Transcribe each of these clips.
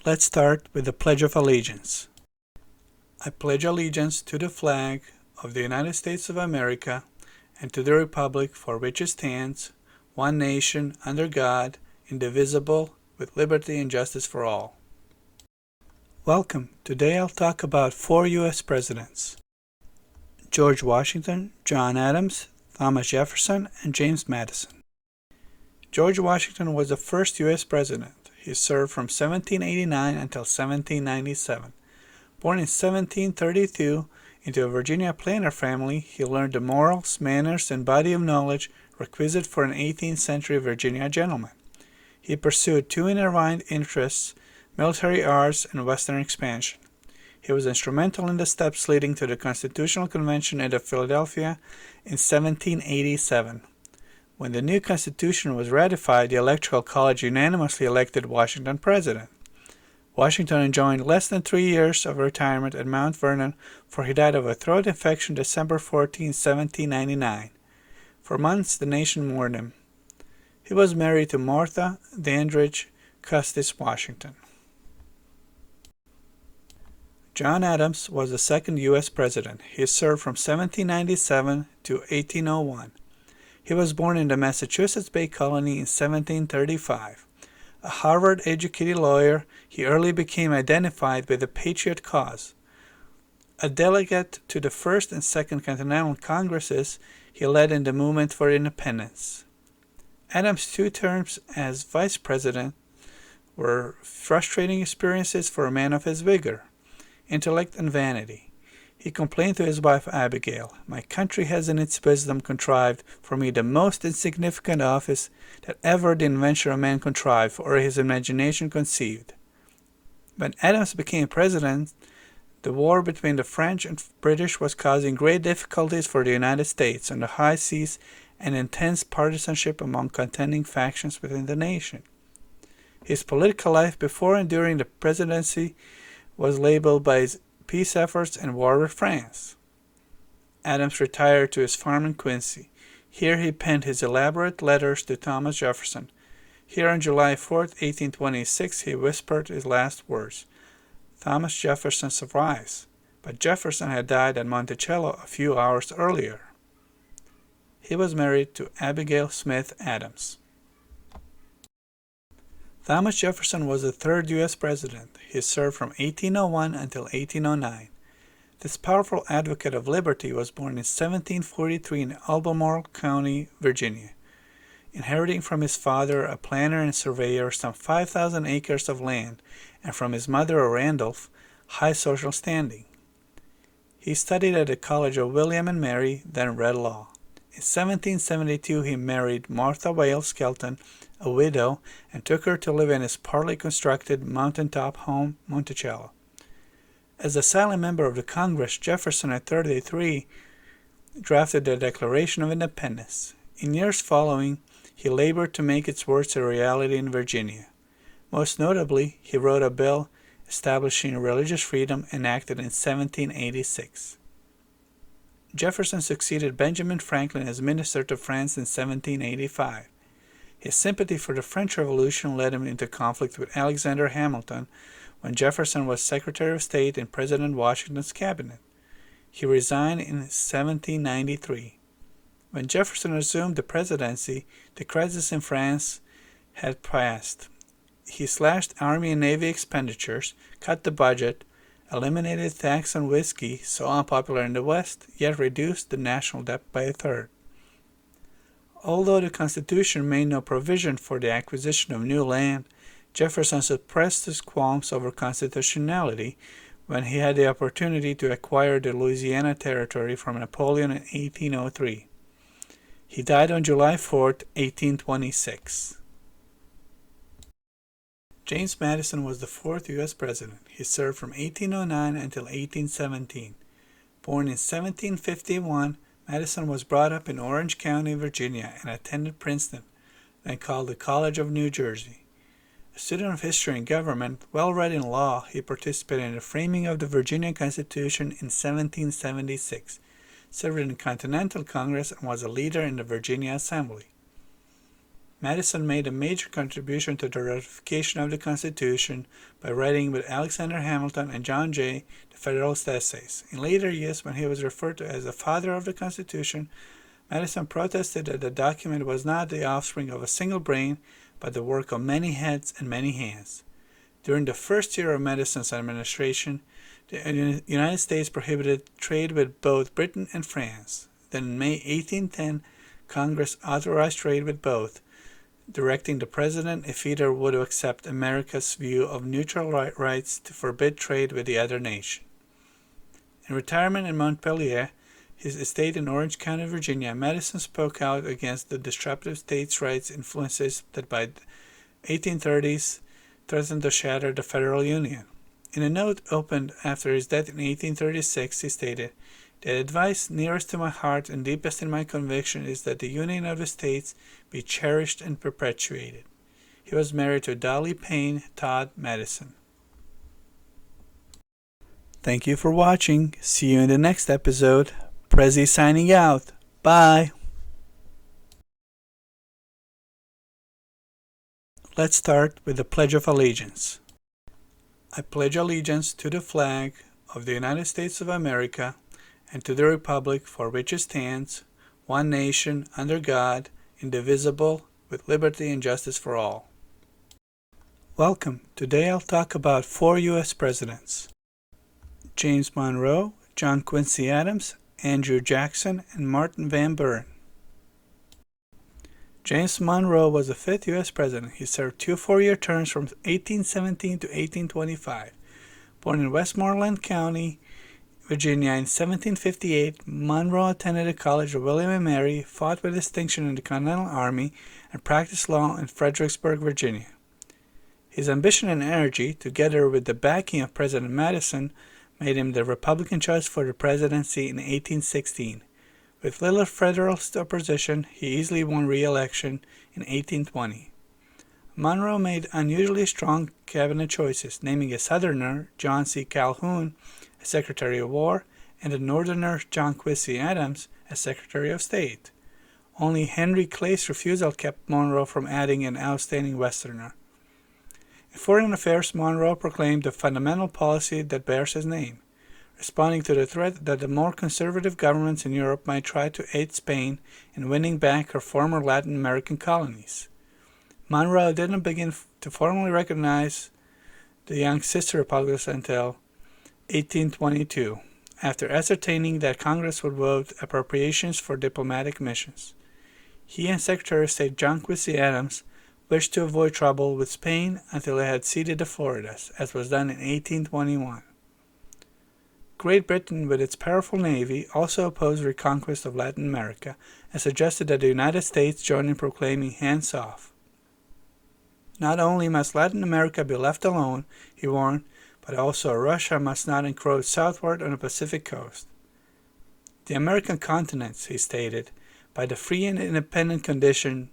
Let's start with the Pledge of Allegiance. I pledge allegiance to the flag of the United States of America and to the republic for which it stands, one nation, under God, indivisible, with liberty and justice for all. Welcome. Today I'll talk about 4 U.S. presidents: George Washington, John Adams, Thomas Jefferson, and James Madison. George Washington was the first U.S. president. He served from 1789 until 1797. Born in 1732 into a Virginia planter family, he learned the morals, manners, and body of knowledge requisite for an 18th century Virginia gentleman. He pursued 2 intertwined interests: military arts and Western expansion. He was instrumental in the steps leading to the Constitutional Convention at Philadelphia in 1787. When the new Constitution was ratified, the Electoral College unanimously elected Washington president. Washington enjoyed less than 3 years of retirement at Mount Vernon, for he died of a throat infection December 14, 1799. For months the nation mourned him. He was married to Martha Dandridge Custis Washington. John Adams was the second U.S. president. He served from 1797 to 1801. He was born in the Massachusetts Bay Colony in 1735. A Harvard-educated lawyer, he early became identified with the Patriot cause. A delegate to the First and Second Continental Congresses, he led in the movement for independence. Adams' 2 terms as vice president were frustrating experiences for a man of his vigor, intellect, and vanity. He complained to his wife Abigail, "My country has in its wisdom contrived for me the most insignificant office that ever the invention of man contrived, or his imagination conceived." When Adams became president, the war between the French and British was causing great difficulties for the United States on the high seas and intense partisanship among contending factions within the nation. His political life before and during the presidency was labeled by his peace efforts and war with France. Adams retired to his farm in Quincy. Here he penned his elaborate letters to Thomas Jefferson. Here on July 4, 1826, he whispered his last words. Thomas Jefferson survives, but Jefferson had died at Monticello a few hours earlier. He was married to Abigail Smith Adams. Thomas Jefferson was the 3rd U.S. president. He served from 1801 until 1809. This powerful advocate of liberty was born in 1743 in Albemarle County, Virginia, inheriting from his father, a planter and surveyor, some 5,000 acres of land, and from his mother, Randolph, high social standing. He studied at the College of William and Mary, then read law. In 1772 he married Martha Wales Skelton, a widow, and took her to live in his partly constructed mountaintop home, Monticello. As a silent member of the Congress, Jefferson at 33 drafted the Declaration of Independence. In years following, he labored to make its words a reality in Virginia. Most notably, he wrote a bill establishing religious freedom enacted in 1786. Jefferson succeeded Benjamin Franklin as minister to France in 1785. His sympathy for the French Revolution led him into conflict with Alexander Hamilton when Jefferson was Secretary of State in President Washington's cabinet. He resigned in 1793. When Jefferson assumed the presidency, the crisis in France had passed. He slashed Army and Navy expenditures, cut the budget, eliminated tax on whiskey, so unpopular in the West, yet reduced the national debt by a third. Although the Constitution made no provision for the acquisition of new land, Jefferson suppressed his qualms over constitutionality when he had the opportunity to acquire the Louisiana Territory from Napoleon in 1803. He died on July 4, 1826. James Madison was the 4th U.S. president. He served from 1809 until 1817. Born in 1751, Madison was brought up in Orange County, Virginia, and attended Princeton, then called the College of New Jersey. A student of history and government, well read in law, he participated in the framing of the Virginia Constitution in 1776, served in the Continental Congress, and was a leader in the Virginia Assembly. Madison made a major contribution to the ratification of the Constitution by writing with Alexander Hamilton and John Jay the Federalist Essays. In later years, when he was referred to as the father of the Constitution, Madison protested that the document was not the offspring of a single brain, but the work of many heads and many hands. During the first year of Madison's administration, the United States prohibited trade with both Britain and France. Then in May 1810, Congress authorized trade with both, directing the president, if either would accept America's view of neutral rights, to forbid trade with the other nation. In retirement in Montpelier, his estate in Orange County, Virginia, Madison spoke out against the disruptive states' rights influences that by the 1830s threatened to shatter the federal union. In a note opened after his death in 1836, he stated, "The advice nearest to my heart and deepest in my conviction is that the union of the states be cherished and perpetuated." He was married to Dolly Payne Todd Madison. Thank you for watching. See you in the next episode. Prezi signing out. Bye. Let's start with the Pledge of Allegiance. I pledge allegiance to the flag of the United States of America and to the republic for which it stands, one nation, under God, indivisible, with liberty and justice for all. Welcome. Today I'll talk about 4 U.S. presidents: James Monroe, John Quincy Adams, Andrew Jackson, and Martin Van Buren. James Monroe was the 5th U.S. president. He served 2 4-year terms from 1817 to 1825. Born in Westmoreland County, Virginia in 1758, Monroe attended the College of William and Mary, fought with distinction in the Continental Army, and practiced law in Fredericksburg, Virginia. His ambition and energy, together with the backing of President Madison, made him the Republican choice for the presidency in 1816. With little Federalist opposition, he easily won re-election in 1820. Monroe made unusually strong cabinet choices, naming a Southerner, John C. Calhoun, as Secretary of War, and a Northerner, John Quincy Adams, as Secretary of State. Only Henry Clay's refusal kept Monroe from adding an outstanding Westerner. In foreign affairs, Monroe proclaimed the fundamental policy that bears his name, responding to the threat that the more conservative governments in Europe might try to aid Spain in winning back her former Latin American colonies. Monroe didn't begin to formally recognize the young sister republics until 1822, after ascertaining that Congress would vote appropriations for diplomatic missions. He and Secretary of State John Quincy Adams wished to avoid trouble with Spain until they had ceded the Floridas, as was done in 1821. Great Britain, with its powerful navy, also opposed reconquest of Latin America and suggested that the United States join in proclaiming hands off. Not only must Latin America be left alone, he warned, but also Russia must not encroach southward on the Pacific coast. The American continents, he stated, by the free and independent condition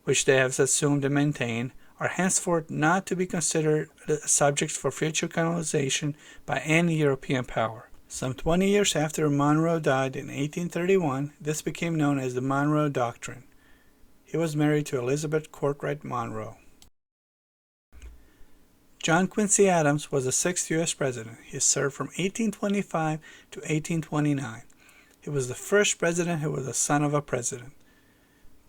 which they have assumed and maintained, are henceforth not to be considered subjects for future colonization by any European power. Some 20 years after Monroe died in 1831, this became known as the Monroe Doctrine. He was married to Elizabeth Courtwright Monroe. John Quincy Adams was the 6th U.S. president. He served from 1825 to 1829. He was the first president who was the son of a president.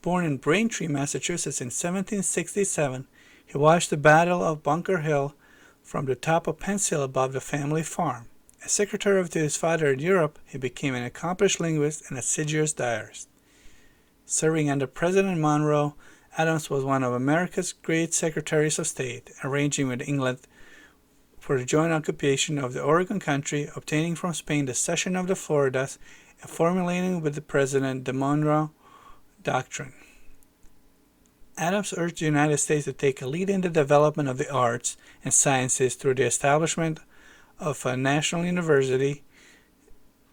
Born in Braintree, Massachusetts in 1767, he watched the Battle of Bunker Hill from the top of Pence Hill above the family farm. As secretary to his father in Europe, he became an accomplished linguist and assiduous diarist. Serving under President Monroe, Adams was one of America's great secretaries of state, arranging with England for the joint occupation of the Oregon Country, obtaining from Spain the cession of the Floridas, and formulating with the President the Monroe Doctrine. Adams urged the United States to take a lead in the development of the arts and sciences through the establishment of a national university,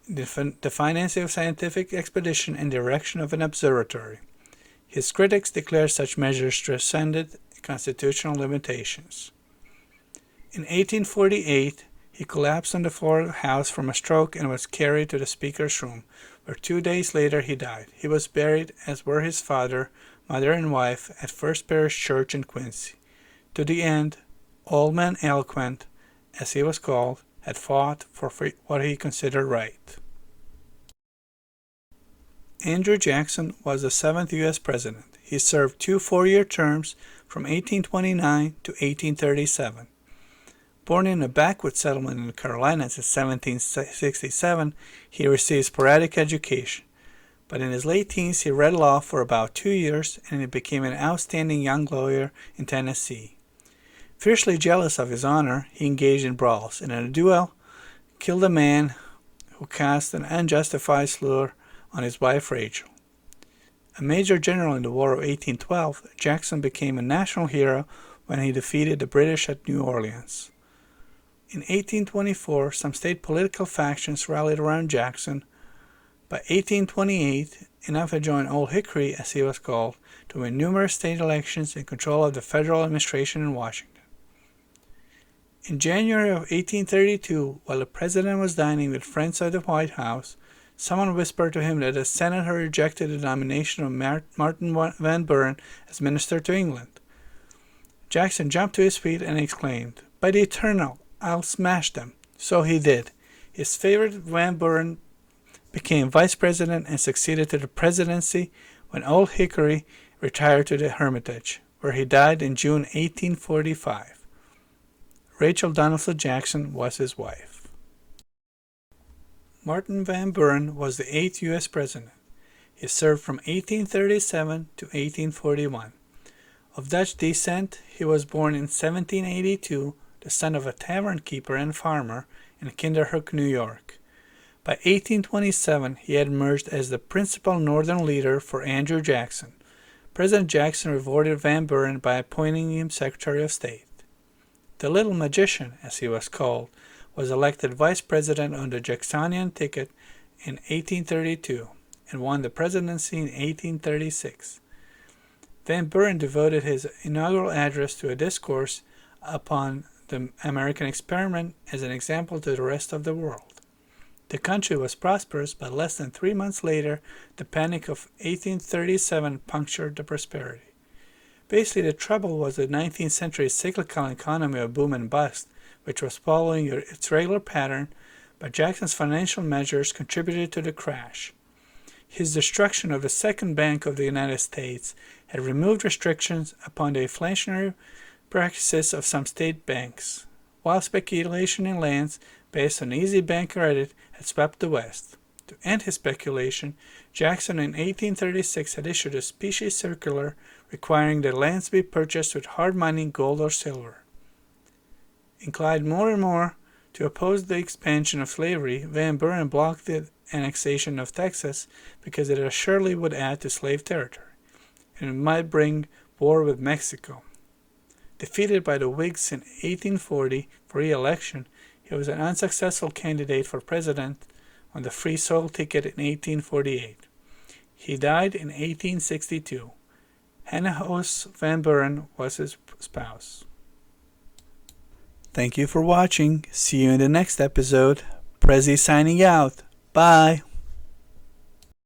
the financing of scientific expedition, and the erection of an observatory. His critics declared such measures transcended constitutional limitations. In 1848, he collapsed on the floor of the House from a stroke and was carried to the Speaker's room, where 2 days later he died. He was buried, as were his father, mother and wife, at First Parish Church in Quincy. To the end, Old Man Eloquent, as he was called, had fought for what he considered right. Andrew Jackson was the 7th U.S. President. He served 2 four-year terms from 1829 to 1837. Born in a backwoods settlement in the Carolinas in 1767, he received sporadic education. But in his late teens, he read law for about 2 years, and he became an outstanding young lawyer in Tennessee. Fiercely jealous of his honor, he engaged in brawls, and in a duel, killed a man who cast an unjustified slur on his wife Rachel. A major general in the War of 1812, Jackson became a national hero when he defeated the British at New Orleans. In 1824, some state political factions rallied around Jackson. By 1828, enough had joined Old Hickory, as he was called, to win numerous state elections and control of the federal administration in Washington. In January of 1832, while the president was dining with friends at the White House, someone whispered to him that the Senate had rejected the nomination of Martin Van Buren as minister to England. Jackson jumped to his feet and exclaimed, "By the Eternal, I'll smash them." So he did. His favorite, Van Buren, became vice president and succeeded to the presidency when Old Hickory retired to the Hermitage, where he died in June 1845. Rachel Donaldson Jackson was his wife. Martin Van Buren was the 8th U.S. President. He served from 1837 to 1841. Of Dutch descent, he was born in 1782, the son of a tavern keeper and farmer in Kinderhook, New York. By 1827, he had emerged as the principal Northern leader for Andrew Jackson. President Jackson rewarded Van Buren by appointing him Secretary of State. The Little Magician, as he was called, was elected vice president on the Jacksonian ticket in 1832 and won the presidency in 1836. Van Buren devoted his inaugural address to a discourse upon the American experiment as an example to the rest of the world. The country was prosperous, but less than 3 months later, the Panic of 1837 punctured the prosperity. Basically, the trouble was the 19th century's cyclical economy of boom and bust, which was following its regular pattern, but Jackson's financial measures contributed to the crash. His destruction of the Second Bank of the United States had removed restrictions upon the inflationary practices of some state banks, while speculation in lands based on easy bank credit had swept the West. To end his speculation, Jackson in 1836 had issued a specie circular requiring that lands be purchased with hard money, gold or silver. Inclined more and more to oppose the expansion of slavery, Van Buren blocked the annexation of Texas because it assuredly would add to slave territory, and it might bring war with Mexico. Defeated by the Whigs in 1840 for re-election, he was an unsuccessful candidate for president on the Free Soil ticket in 1848. He died in 1862. Hannah Hose Van Buren was his spouse. Thank you for watching. See you in the next episode. Prezi signing out. Bye.